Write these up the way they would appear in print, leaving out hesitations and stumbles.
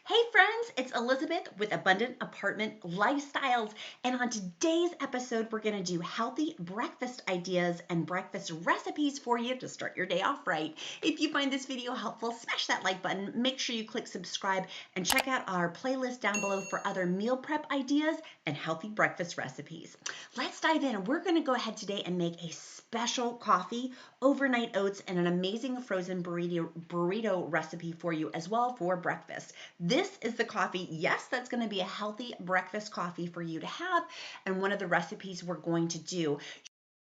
Hey friends, it's Elizabeth with Abundant Apartment Lifestyles, and on today's episode, we're going to do healthy breakfast ideas and breakfast recipes for you to start your day off right. If you find this video helpful, smash that like button, make sure you click subscribe, and check out our playlist down below for other meal prep ideas and healthy breakfast recipes. Let's dive in. We're going to go ahead today and make a special coffee, overnight oats, and an amazing frozen burrito recipe for you as well for breakfast. This is the coffee, yes, that's going to be a healthy breakfast coffee for you to have, and one of the recipes we're going to do.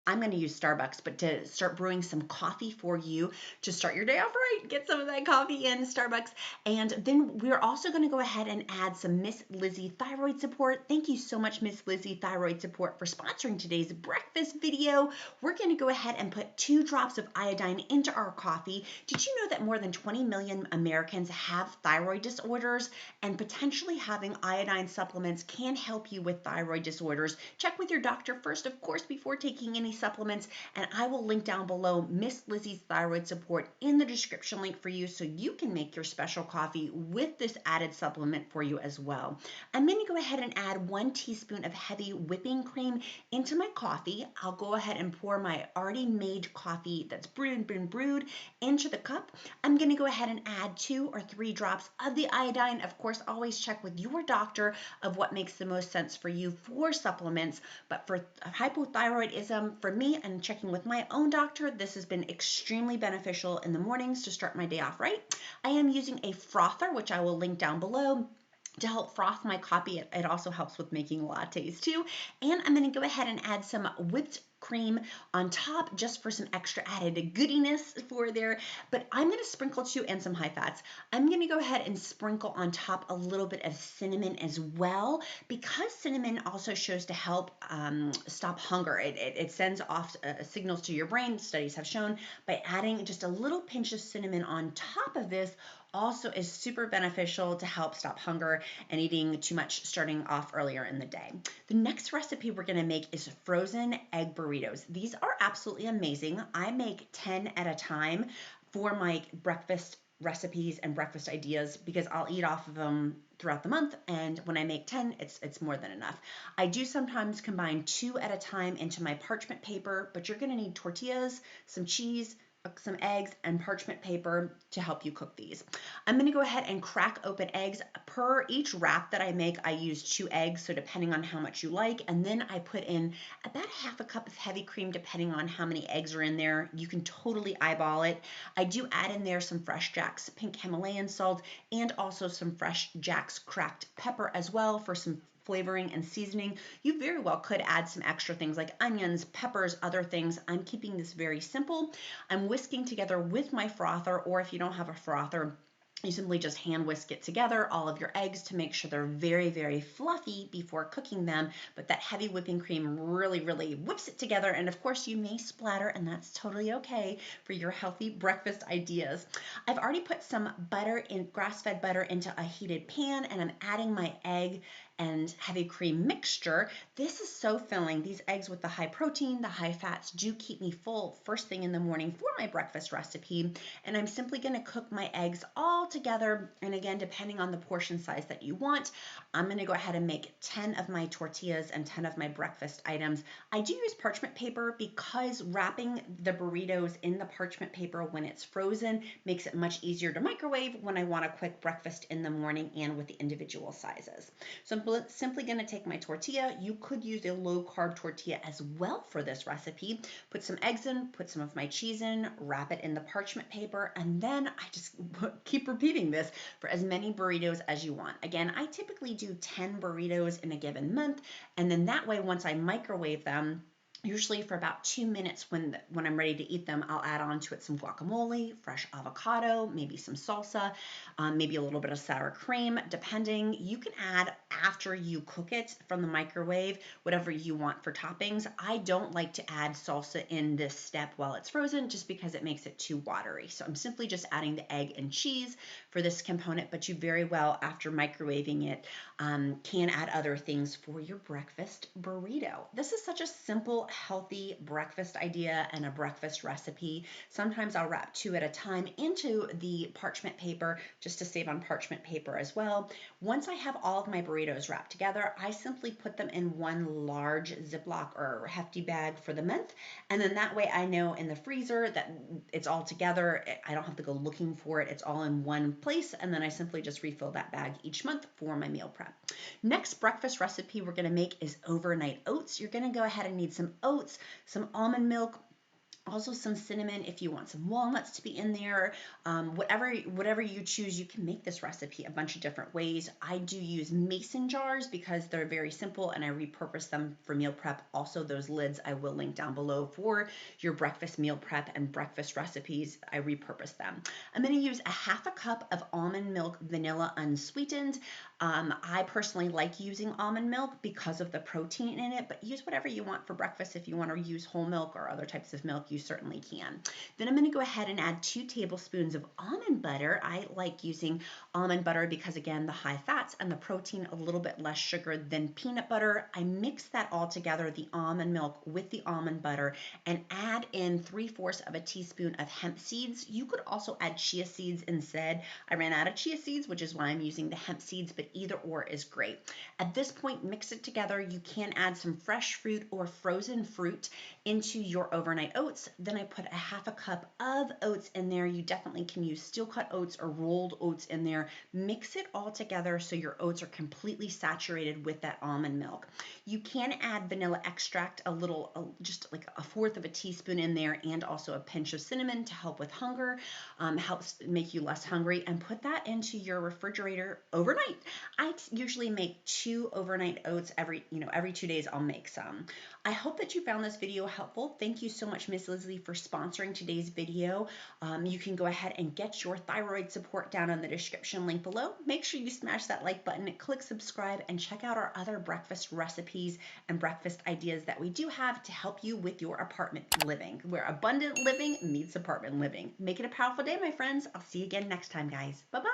I'm going to use Starbucks, but to start brewing some coffee for you to start your day off right, get some of that coffee in Starbucks. And then we're also going to go ahead and add some Miss Lizzy Thyroid Support. Thank you so much, Miss Lizzy Thyroid Support, for sponsoring today's breakfast video. We're going to go ahead and put 2 drops of iodine into our coffee. Did you know that more than 20 million Americans have thyroid disorders, and potentially having iodine supplements can help you with thyroid disorders? Check with your doctor first, of course, before taking any supplements, and I will link down below Miss Lizzy's Thyroid Support in the description link for you so you can make your special coffee with this added supplement for you as well. I'm going to go ahead and add 1 teaspoon of heavy whipping cream into my coffee. I'll go ahead and pour my already made coffee that's been brewed into the cup. I'm going to go ahead and add 2 or 3 drops of the iodine. Of course, always check with your doctor of what makes the most sense for you for supplements, but for hypothyroidism, for me and checking with my own doctor, this has been extremely beneficial in the mornings to start my day off right. I am using a frother, which I will link down below, to help froth my coffee. It also helps with making lattes too. And I'm going to go ahead and add some whipped cream on top just for some extra added goodiness for there. But I'm going to sprinkle too, and some high fats. I'm going to go ahead and sprinkle on top a little bit of cinnamon as well, because cinnamon also shows to help stop hunger. It sends off signals to your brain, studies have shown, by adding just a little pinch of cinnamon on top of this also is super beneficial to help stop hunger and eating too much starting off earlier in the day. The next recipe we're going to make is frozen egg burritos. These are absolutely amazing. I make 10 at a time for my breakfast recipes and breakfast ideas because I'll eat off of them throughout the month, and when I make 10, it's more than enough. I do sometimes combine 2 at a time into my parchment paper, but you're going to need tortillas, some cheese, some eggs, and parchment paper to help you cook these. I'm going to go ahead and crack open eggs. Per each wrap that I make, I use 2 eggs, so depending on how much you like, and then I put in about ½ cup of heavy cream depending on how many eggs are in there. You can totally eyeball it. I do add in there some Fresh Jack's pink Himalayan salt and also some Fresh Jack's cracked pepper as well for some flavoring and seasoning. You very well could add some extra things like onions, peppers, other things. I'm keeping this very simple. I'm whisking together with my frother, or if you don't have a frother, you simply just hand whisk it together, all of your eggs, to make sure they're very, very fluffy before cooking them. But that heavy whipping cream really, really whips it together. And of course, you may splatter, and that's totally okay for your healthy breakfast ideas. I've already put some butter, grass-fed butter, into a heated pan, and I'm adding my egg and heavy cream mixture. This is so filling. These eggs with the high protein, the high fats do keep me full first thing in the morning for my breakfast recipe. And I'm simply going to cook my eggs all together. And again, depending on the portion size that you want, I'm going to go ahead and make 10 of my tortillas and 10 of my breakfast items. I do use parchment paper because wrapping the burritos in the parchment paper when it's frozen makes it much easier to microwave when I want a quick breakfast in the morning and with the individual sizes. So I'm simply going to take my tortilla. You could use a low-carb tortilla as well for this recipe. Put some eggs in, put some of my cheese in, wrap it in the parchment paper, and then I just keep repeating this for as many burritos as you want. Again, I typically do 10 burritos in a given month, and then that way, once I microwave them, usually for about 2 minutes when I'm ready to eat them, I'll add on to it some guacamole, fresh avocado, maybe some salsa, maybe a little bit of sour cream, depending. You can add after you cook it from the microwave, whatever you want for toppings. I don't like to add salsa in this step while it's frozen just because it makes it too watery. So I'm simply just adding the egg and cheese for this component, but you very well, after microwaving it, can add other things for your breakfast burrito. This is such a simple healthy breakfast idea and a breakfast recipe. Sometimes I'll wrap 2 at a time into the parchment paper just to save on parchment paper as well. Once I have all of my burritos wrapped together, I simply put them in one large Ziploc or hefty bag for the month. And then that way I know in the freezer that it's all together. I don't have to go looking for it. It's all in one place. And then I simply just refill that bag each month for my meal prep. Next breakfast recipe we're going to make is overnight oats. You're going to go ahead and need some oats, some almond milk, also some cinnamon if you want some walnuts to be in there. Whatever you choose, you can make this recipe a bunch of different ways. I do use mason jars because they're very simple and I repurpose them for meal prep. Also, those lids I will link down below for your breakfast meal prep and breakfast recipes. I repurpose them. I'm going to use a half a cup of almond milk, vanilla unsweetened. I personally like using almond milk because of the protein in it, but use whatever you want for breakfast. If you want to use whole milk or other types of milk, you certainly can. Then I'm going to go ahead and add 2 tablespoons of almond butter. I like using almond butter because, again, the high fats and the protein, a little bit less sugar than peanut butter. I mix that all together, the almond milk with the almond butter, and add in 3/4 of a teaspoon of hemp seeds. You could also add chia seeds instead. I ran out of chia seeds, which is why I'm using the hemp seeds, but either or is great. At this point, mix it together. You can add some fresh fruit or frozen fruit into your overnight oats. Then I put a half a cup of oats in there. You definitely can use steel cut oats or rolled oats in there. Mix it all together so your oats are completely saturated with that almond milk. You can add vanilla extract, just like 1/4 of a teaspoon in there, and also a pinch of cinnamon to help with hunger, helps make you less hungry, and put that into your refrigerator overnight. I usually make 2 overnight oats every 2 days. I'll make some. I hope that you found this video helpful. Thank you so much, Miss Lizzy, for sponsoring today's video. You can go ahead and get your thyroid support down in the description link below. Make sure you smash that like button, click subscribe, and check out our other breakfast recipes and breakfast ideas that we do have to help you with your apartment living, where abundant living meets apartment living. Make it a powerful day, my friends. I'll see you again next time, guys. Bye-bye.